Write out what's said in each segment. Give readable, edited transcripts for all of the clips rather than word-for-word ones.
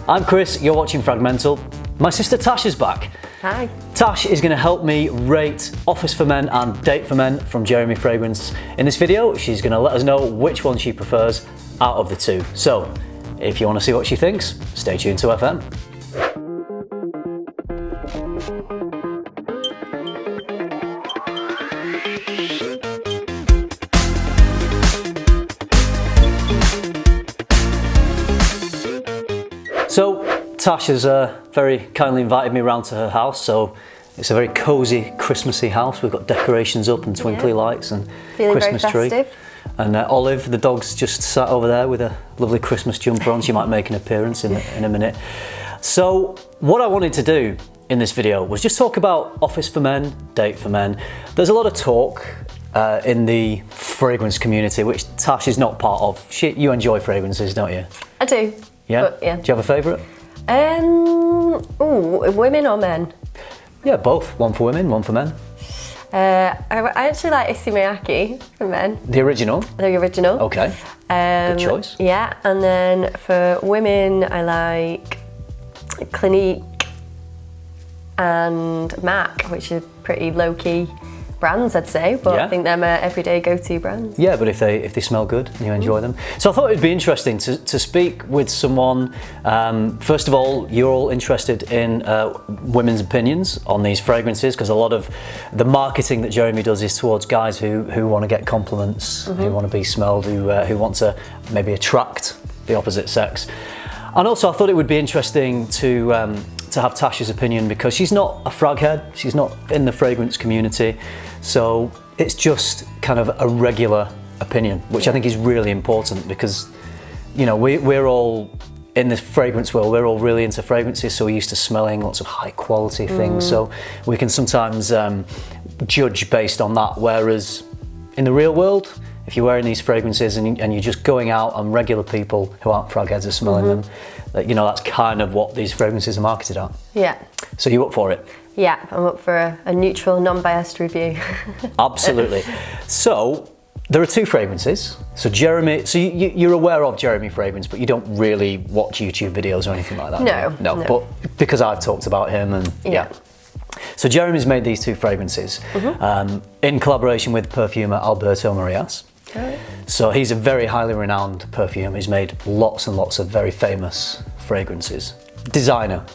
I'm Chris, you're watching FRAG-MENTAL. My sister Tasha's back. Hi. Tash is going to help me rate Office for Men and Date for Men from Jeremy Fragrance. In this video, she's going to let us know which one she prefers out of the two. So, if you want to see what she thinks, stay tuned to FM. So, Tasha's very kindly invited me round to her house, so it's a very cosy, Christmassy house. We've got decorations up and twinkly lights and feeling Christmas very tree. festive. And Olive, the dog's just sat over there with a lovely Christmas jumper on. She might make an appearance in a minute. So, what I wanted to do in this video was just talk about Office for Men, Date for Men. There's a lot of talk in the fragrance community, which Tash is not part of. You enjoy fragrances, don't you? I do. Yeah? But, yeah. Do you have a favourite? Women or men? Yeah, both. One for women, one for men. I actually like Issey Miyake for men. The original? The original. Okay. Good choice. Yeah, and then for women, I like Clinique and MAC, which are pretty low-key brands, I'd say, but Yeah. I think they're my everyday go-to brands. Yeah, but if they smell good and you enjoy them. So I thought it'd be interesting to speak with someone. First of all, you're all interested in women's opinions on these fragrances, because a lot of the marketing that Jeremy does is towards guys who want to get compliments, who want to be smelled, who want to maybe attract the opposite sex. And also I thought it would be interesting to have Tasha's opinion, because she's not a frag head, she's not in the fragrance community, so it's just kind of a regular opinion, which I think is really important, because you know we're all in the fragrance world, we're all really into fragrances, so we're used to smelling lots of high quality things, so we can sometimes judge based on that, whereas in the real world, if you're wearing these fragrances and you're just going out and regular people who aren't frag heads are smelling them, you know, that's kind of what these fragrances are marketed at. Yeah. So you up for it? Yeah, I'm up for a neutral, non-biased review. Absolutely. So there are two fragrances. So Jeremy, so you're aware of Jeremy Fragrance, but you don't really watch YouTube videos or anything like that? No. No. But because I've talked about him and yeah. So Jeremy's made these two fragrances in collaboration with perfumer Alberto Morillas. Okay. So he's a very highly renowned perfumer. He's made lots and lots of very famous fragrances. Designer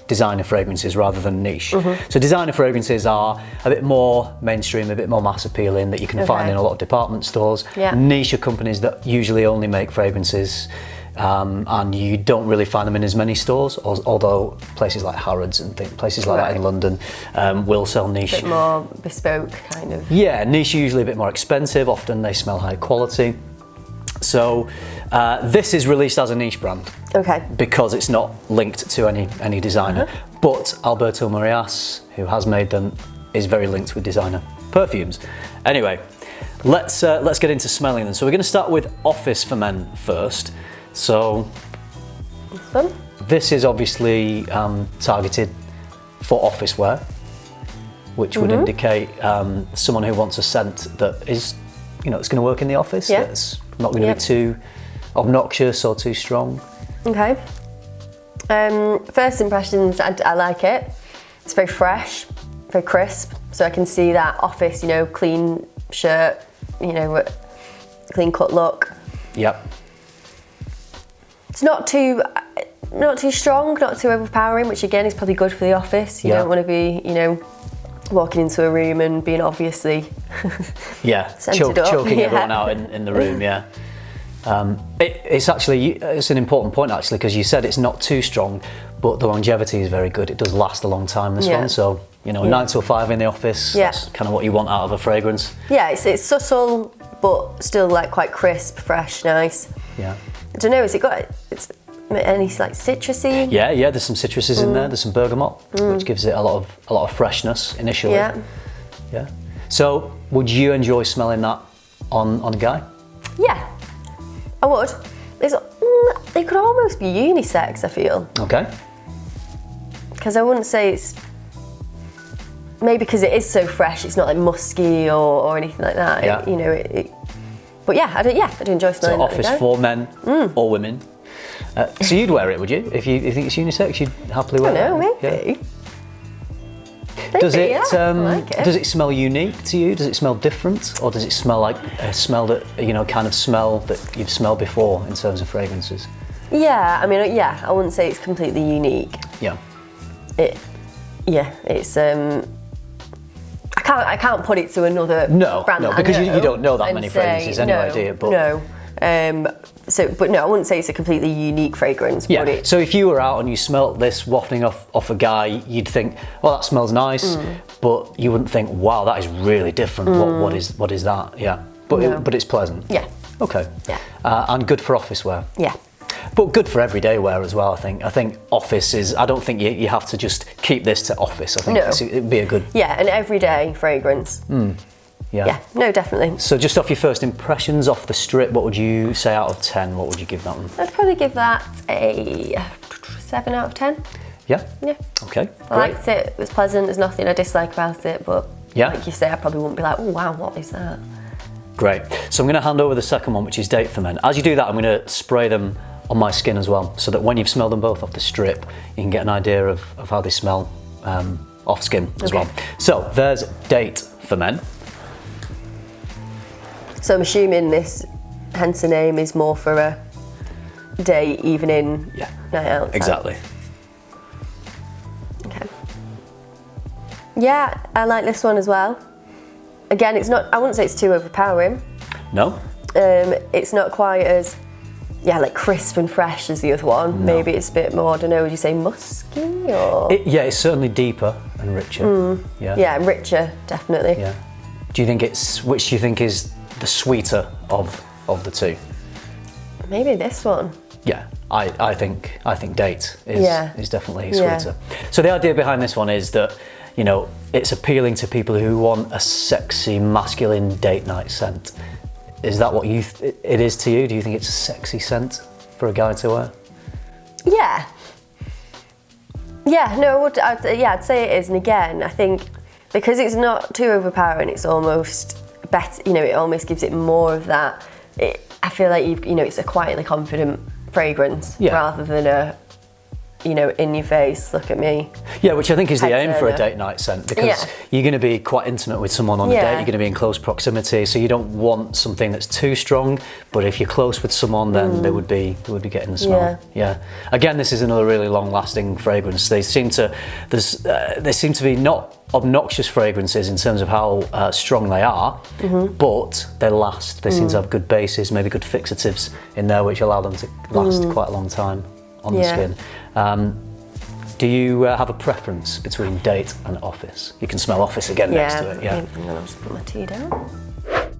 fragrances rather than niche. So designer fragrances are a bit more mainstream, a bit more mass appealing, that you can find in a lot of department stores. Yeah. Niche are companies that usually only make fragrances and you don't really find them in as many stores, although places like Harrods and places like that in London will sell niche. A bit more bespoke, kind of. Yeah, niche are usually a bit more expensive, often they smell high quality. So this is released as a niche brand. Okay. Because it's not linked to any designer. But Alberto Morillas, who has made them, is very linked with designer perfumes. Anyway, let's get into smelling them. So we're going to start with Office for Men first. So this is obviously targeted for office wear, which would indicate someone who wants a scent that is, you know, it's going to work in the office. That's not going to be too obnoxious or too strong. Okay. First impressions, I like it. It's very fresh, very crisp, so I can see that office, you know, clean shirt, you know, clean cut look. Yep. It's not too strong, not too overpowering, which again is probably good for the office. You don't want to be, you know, walking into a room and being obviously choking everyone out in the room. Yeah. It's an important point actually, because you said it's not too strong, but the longevity is very good. It does last a long time, this one. So, you know, 9 till 5 in the office, that's kind of what you want out of a fragrance. Yeah, it's subtle, but still like quite crisp, fresh, nice. Yeah. I don't know, has it got any like citrusy? Yeah, there's some citruses in there. There's some bergamot, which gives it a lot of freshness initially. Yeah. So, would you enjoy smelling that on a guy? Yeah, I would. It could almost be unisex, I feel. Okay. Because I wouldn't say it's... Maybe because it is so fresh, it's not like musky or anything like that. Yeah. But yeah, I do enjoy smelling So office for men or women. So you'd wear it, would you? If you think it's unisex, you'd happily wear it? I don't know, maybe. Yeah. Does it, I like it. Does it smell unique to you? Does it smell different? Or does it smell like a smell that, kind of smell that you've smelled before in terms of fragrances? Yeah, I mean, yeah, I wouldn't say it's completely unique. Yeah. It's I can't put it to another brand. No, because you don't know that many fragrances anyway, do you? But no. But no, I wouldn't say it's a completely unique fragrance. Yeah. But So if you were out and you smelt this wafting off a guy, you'd think, well, that smells nice, but you wouldn't think, wow, that is really different. What is that? Yeah. But it's pleasant. Yeah. Okay. Yeah. And good for office wear. Yeah. But good for everyday wear as well, I think. I think office is, I don't think you have to just keep this to office. I think it'd be a good... Yeah, an everyday fragrance. Yeah, no, definitely. So just off your first impressions off the strip, what would you say out of 10? What would you give that one? I'd probably give that a 7 out of 10. Yeah? Yeah. Okay, I liked it, it was pleasant, there's nothing I dislike about it, but like you say, I probably wouldn't be like, oh wow, what is that? Great. So I'm going to hand over the second one, which is Date for Men. As you do that, I'm going to spray them on my skin as well, so that when you've smelled them both off the strip, you can get an idea of how they smell off skin as well. So there's Date for Men. So I'm assuming this, hence the name, is more for a day, evening, night out. Exactly. Okay. Yeah, I like this one as well. Again, it's not, I wouldn't say it's too overpowering. No? It's not quite as, like crisp and fresh as the other one. No. Maybe it's a bit more, I don't know, would you say musky or? It's certainly deeper and richer. Yeah, richer, definitely. Yeah. Do you think which do you think is the sweeter of the two? Maybe this one. Yeah, I think Date is definitely sweeter. So the idea behind this one is that, it's appealing to people who want a sexy, masculine date night scent. Is that what it is to you? Do you think it's a sexy scent for a guy to wear? Yeah. Yeah, no, I'd say it is. And again, I think because it's not too overpowering, it's almost better, it almost gives it more of that. I feel like it's a quietly confident fragrance rather than a, in your face, look at me. Yeah, which I think is the aim for a date night scent, because you're going to be quite intimate with someone on a date, you're going to be in close proximity, so you don't want something that's too strong, but if you're close with someone, then they would be getting the smell. Yeah. Again, this is another really long-lasting fragrance. They seem to be not obnoxious fragrances in terms of how strong they are, but they last. They seem to have good bases, maybe good fixatives in there, which allow them to last quite a long time on the skin. Do you have a preference between date and office? You can smell office again next to it. Yeah. I'm gonna just put my tea down.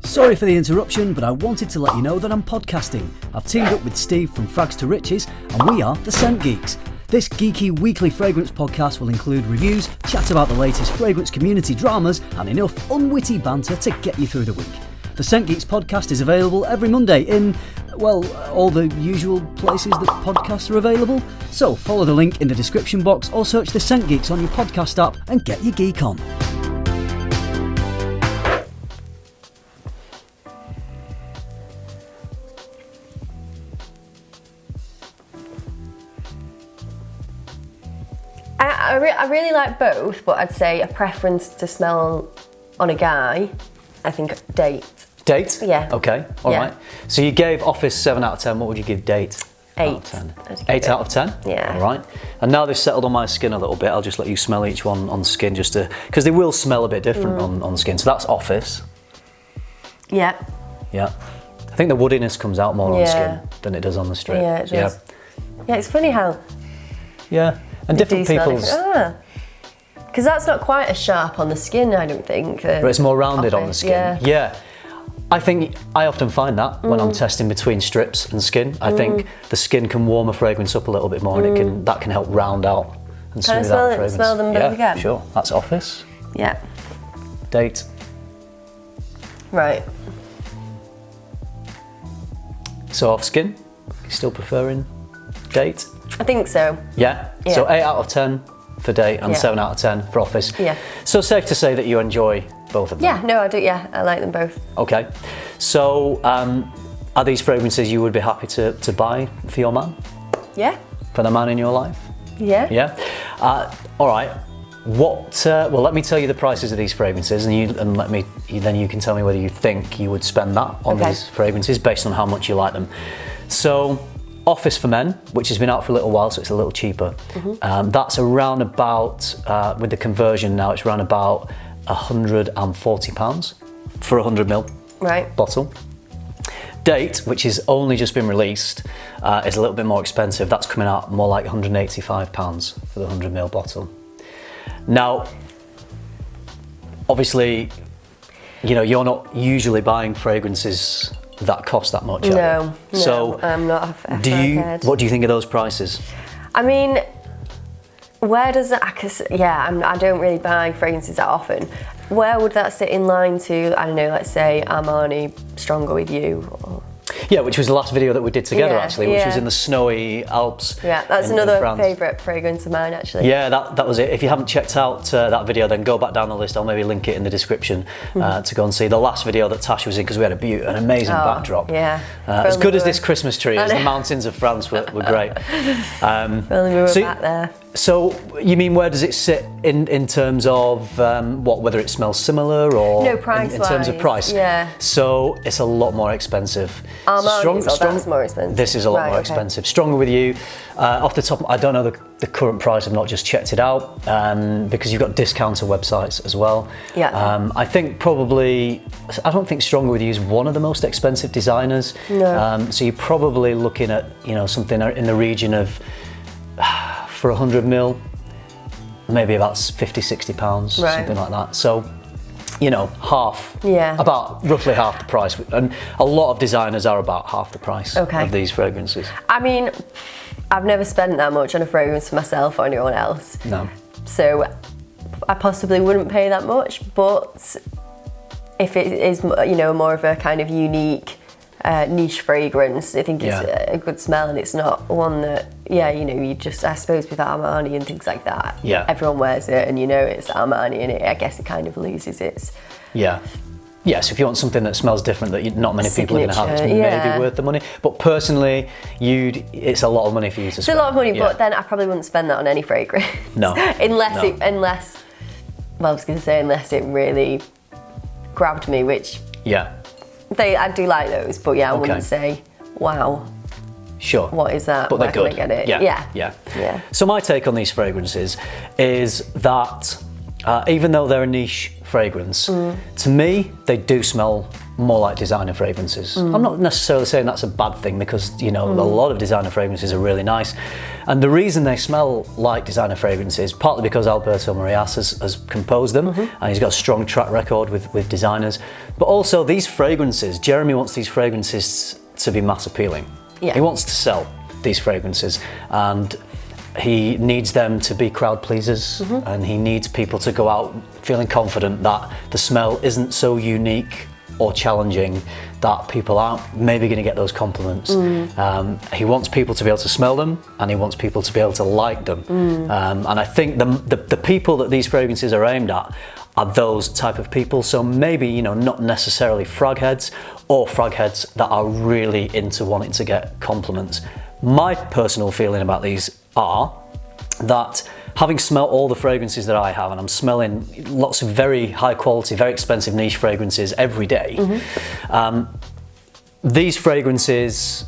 Sorry for the interruption, but I wanted to let you know that I'm podcasting. I've teamed up with Steve from Frags to Riches, and we are the Scent Geeks. This geeky weekly fragrance podcast will include reviews, chat about the latest fragrance community dramas, and enough unwitty banter to get you through the week. The Scent Geeks podcast is available every Monday in, all the usual places that podcasts are available. So follow the link in the description box or search the Scent Geeks on your podcast app and get your geek on. I really like both, but I'd say a preference to smell on a guy, I think Date. Date? Yeah. Okay, all right. So you gave Office 7 out of 10, what would you give Date? 8 out of 10. 8 out of 10? Yeah. All right. And now they've settled on my skin a little bit, I'll just let you smell each one on skin because they will smell a bit different on skin. So that's Office. Yeah. Yeah. I think the woodiness comes out more on skin than it does on the strip. Yeah, it does. Yeah, it's funny how... Yeah. And different people's... Because that's not quite as sharp on the skin, I don't think. But it's more rounded on the skin. Yeah. I often find that when I'm testing between strips and skin. I think the skin can warm a fragrance up a little bit more, and that can help round out and smooth out the fragrance. Smell them both again? Sure. That's Office. Yeah. Date. Right. So off skin, you still preferring Date? I think so. Yeah? So 8 out of 10 for Date and 7 out of 10 for Office. Yeah. So safe to say that you enjoy both of them? Yeah, no, I do, I like them both. Okay. So are these fragrances you would be happy to buy for your man? Yeah. For the man in your life? Yeah. Yeah? All right. Well, let me tell you the prices of these fragrances, and then you can tell me whether you think you would spend that on these fragrances based on how much you like them. So, Office for Men, which has been out for a little while, so it's a little cheaper. That's around about, with the conversion now, it's around about £140 for a 100ml bottle. Date, which has only just been released, is a little bit more expensive. That's coming out more like £185 for the 100ml bottle. Now, obviously, you're not usually buying fragrances that cost that much. No, so I'm not. What do you think of those prices? I mean, where does that? I don't really buy fragrances that often. Where would that sit in line to? I don't know. Let's say Armani Stronger with You. Yeah, which was the last video that we did together, actually, which was in the snowy Alps. Yeah, that's another favourite fragrance of mine, actually. Yeah, that was it. If you haven't checked out that video, then go back down the list. I'll maybe link it in the description to go and see the last video that Tasha was in, because we had an amazing backdrop. Yeah. As good as this Christmas tree is, the mountains of France were great. We were back there. So, you mean, where does it sit in terms of whether it smells similar or no, price in terms of price? Yeah. So it's a lot more expensive. That's more expensive. This is a lot more expensive. Stronger with You. Off the top, I don't know the current price. I've not just checked it out because you've got discounter websites as well. Yeah. I don't think Stronger with You is one of the most expensive designers. No. So you're probably looking at something in the region of for 100ml, maybe about £50-60, something like that. So, half, about roughly half the price. And a lot of designers are about half the price of these fragrances. I mean, I've never spent that much on a fragrance for myself or anyone else. No. So I possibly wouldn't pay that much, but if it is, more of a kind of unique, niche fragrance, I think it's a good smell, and it's not one that, you just, I suppose with Armani and things like that, everyone wears it and it's Armani, and I guess it kind of loses its... Yeah. Yes, if you want something that smells different that not many people are going to have, it's maybe worth the money. But personally, it's a lot of money for you to spend. It's a lot of money, but then I probably wouldn't spend that on any fragrance. No. unless it really grabbed me, which... Yeah. I do like those, but I wouldn't say, wow. Sure. What is that? But they're good. Can I get it? Yeah. So my take on these fragrances is that even though they're a niche fragrance, to me, they do smell more like designer fragrances. I'm not necessarily saying that's a bad thing, because, a lot of designer fragrances are really nice. And the reason they smell like designer fragrances, partly because Alberto Morillas has composed them, and he's got a strong track record with designers. But also these fragrances, Jeremy wants these fragrances to be mass appealing. Yeah. He wants to sell these fragrances, and he needs them to be crowd pleasers, and he needs people to go out feeling confident that the smell isn't so unique or challenging that people aren't maybe going to get those compliments. He wants people to be able to smell them, and he wants people to be able to like them. And I think the people that these fragrances are aimed at are those type of people. So maybe, not necessarily frag heads, or frag heads that are really into wanting to get compliments. My personal feeling about these are that, having smelled all the fragrances that I have, and I'm smelling lots of very high quality, very expensive niche fragrances every day, these fragrances,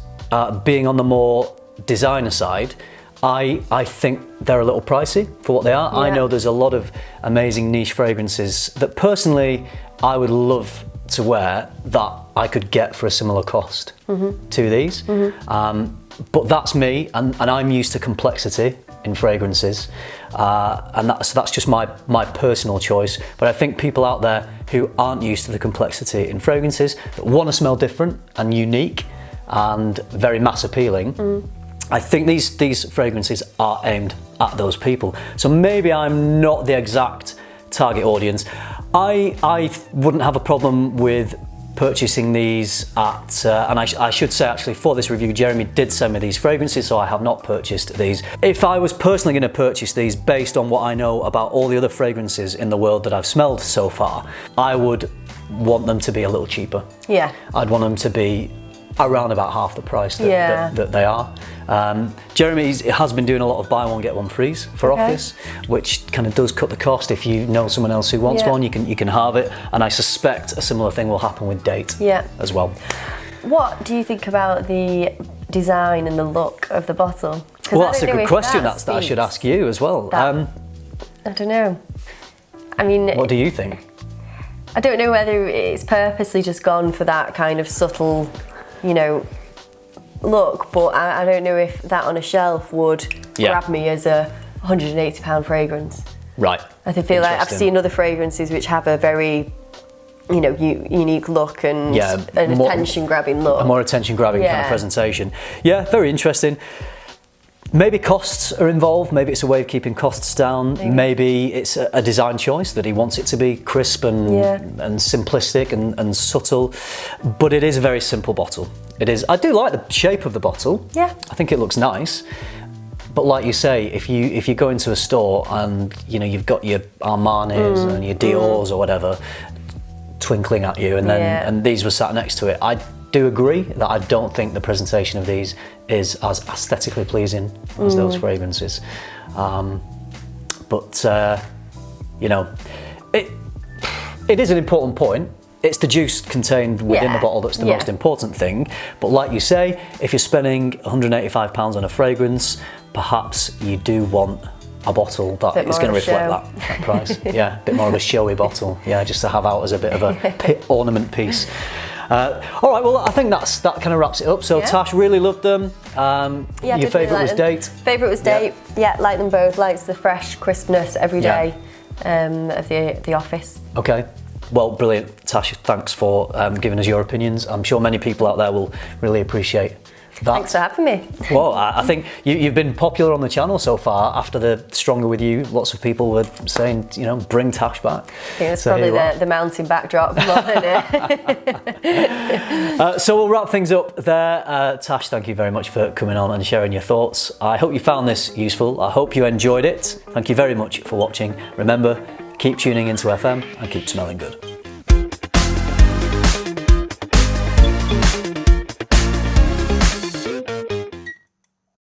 being on the more designer side, I think they're a little pricey for what they are. I know there's a lot of amazing niche fragrances that personally I would love to wear that I could get for a similar cost to these. But that's me, and I'm used to complexity in fragrances, and that's just my personal choice. But I think people out there who aren't used to the complexity in fragrances, that want to smell different and unique and very mass appealing, I think these fragrances are aimed at those people. So maybe I'm not the exact target audience. I wouldn't have a problem with purchasing these at, and I should say actually, for this review, Jeremy did send me these fragrances, so I have not purchased these. If I was personally going to purchase these based on what I know about all the other fragrances in the world that I've smelled so far, I would want them to be a little cheaper. Yeah. I'd want them to be around about half the price that they are. Jeremy has been doing a lot of buy one get one frees for office, which kind of does cut the cost. If you know someone else who wants one, you can halve it, and I suspect a similar thing will happen with Date as well. What do you think about the design and the look of the bottle? Well, that's a good question. That I should ask you as well. I don't know. I mean, what do you think? I don't know whether it's purposely just gone for that kind of subtle, you know, look, but I don't know if that on a shelf would grab me as a £180 fragrance. Right. I feel like I've seen other fragrances which have a very, you know, unique look and an attention-grabbing look. A more attention-grabbing kind of presentation. Yeah, very interesting. Maybe costs are involved, maybe it's a way of keeping costs down, maybe it's a design choice that he wants it to be crisp and simplistic and subtle, but it is a very simple bottle. It is. I do like the shape of the bottle. Yeah. I think it looks nice. But like you say, if you go into a store and you know you've got your Armanis and your Dior's or whatever twinkling at you, and then and these were sat next to it, I do agree that I don't think the presentation of these is as aesthetically pleasing as those fragrances. But you know, it is an important point. It's the juice contained within the bottle that's the most important thing. But like you say, if you're spending £185 on a fragrance, perhaps you do want a bottle that is going to reflect that price. Yeah, a bit more of a showy bottle. Yeah, just to have out as a bit of a ornament piece. All right, well, I think that kind of wraps it up. So Tash, really loved them. Your favourite was Date? Favourite was Date. Yeah, like them both. Likes the fresh crispness every day of the office. Okay. Well, brilliant. Tasha, thanks for giving us your opinions. I'm sure many people out there will really appreciate that. Thanks for having me. Well, I think you've been popular on the channel so far. After the Stronger With You, lots of people were saying, you know, bring Tash back. I think it's probably the mountain backdrop more than it. So we'll wrap things up there. Tash, thank you very much for coming on and sharing your thoughts. I hope you found this useful. I hope you enjoyed it. Thank you very much for watching. Remember, keep tuning into FM and keep smelling good.